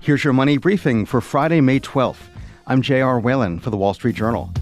Here's your money briefing for Friday, May 12th. I'm J.R. Whalen for the Wall Street Journal.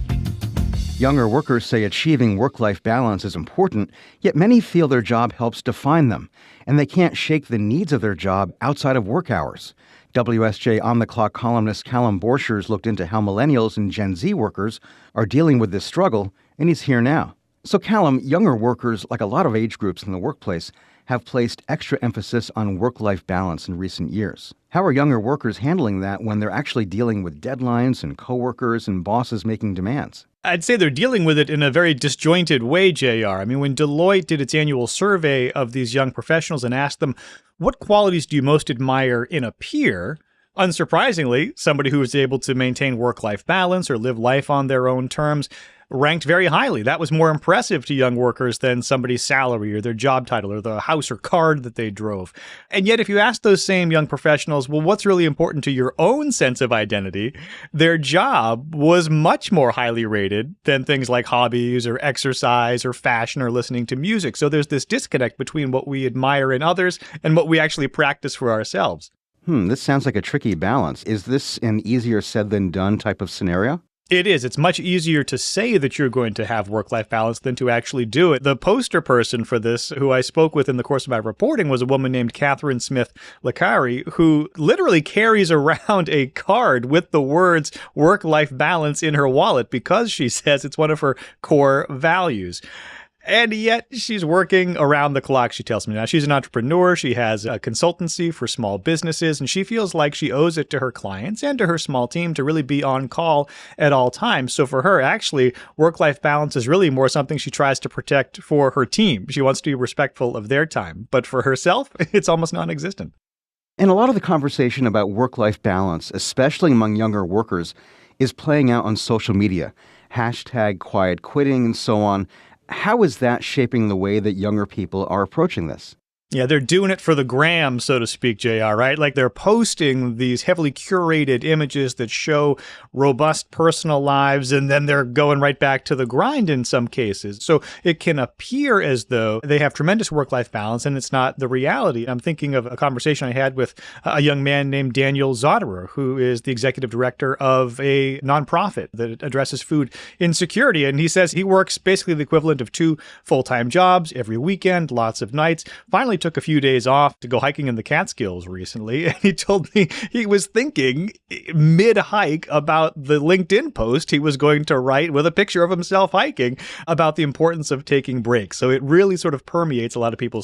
Younger workers say achieving work-life balance is important, yet many feel their job helps define them, and they can't shake the needs of their job outside of work hours. WSJ On the Clock columnist Callum Borchers looked into how millennials and Gen Z workers are dealing with this struggle, and he's here now. So Callum, younger workers, like a lot of age groups in the workplace, have placed extra emphasis on work-life balance in recent years. How are younger workers handling that when they're actually dealing with deadlines and coworkers and bosses making demands? I'd say they're dealing with it in a very disjointed way, JR. I mean, when Deloitte did its annual survey of these young professionals and asked them, what qualities do you most admire in a peer? Unsurprisingly, somebody who was able to maintain work-life balance or live life on their own terms ranked very highly. That was more impressive to young workers than somebody's salary or their job title or the house or car that they drove. And yet, if you ask those same young professionals, well, what's really important to your own sense of identity? Their job was much more highly rated than things like hobbies or exercise or fashion or listening to music. So there's this disconnect between what we admire in others and what we actually practice for ourselves. This sounds like a tricky balance. Is this an easier said than done type of scenario? It is. It's much easier to say that you're going to have work-life balance than to actually do it. The poster person for this, who I spoke with in the course of my reporting, was a woman named Catherine Smith Licari, who literally carries around a card with the words work-life balance in her wallet because she says it's one of her core values. And yet she's working around the clock, she tells me. Now, she's an entrepreneur. She has a consultancy for small businesses, and she feels like she owes it to her clients and to her small team to really be on call at all times. So for her, actually, work-life balance is really more something she tries to protect for her team. She wants to be respectful of their time. But for herself, it's almost non-existent. And a lot of the conversation about work-life balance, especially among younger workers, is playing out on social media. Hashtag quiet quitting and so on. How is that shaping the way that younger people are approaching this? Yeah, they're doing it for the gram, so to speak, JR, right? Like they're posting these heavily curated images that show robust personal lives, and then they're going right back to the grind in some cases. So it can appear as though they have tremendous work-life balance, and it's not the reality. I'm thinking of a conversation I had with a young man named Daniel Zotterer, who is the executive director of a nonprofit that addresses food insecurity. And he says he works basically the equivalent of 2 full-time jobs every weekend, lots of nights. Finally took a few days off to go hiking in the Catskills recently, and he told me he was thinking mid-hike about the LinkedIn post he was going to write with a picture of himself hiking about the importance of taking breaks. So it really sort of permeates a lot of people's